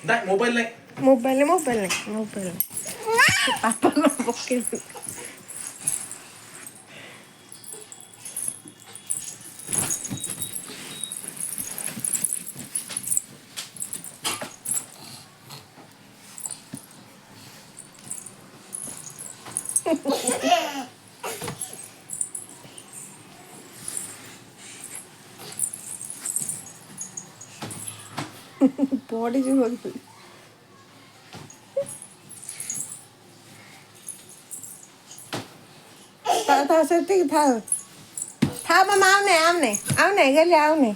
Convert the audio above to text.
नाही मोबाईल नाही. मोबाईल नाही. पापाला बघेल. बॉडीची बघ. था था सती था था मम आव ने गेले आव ने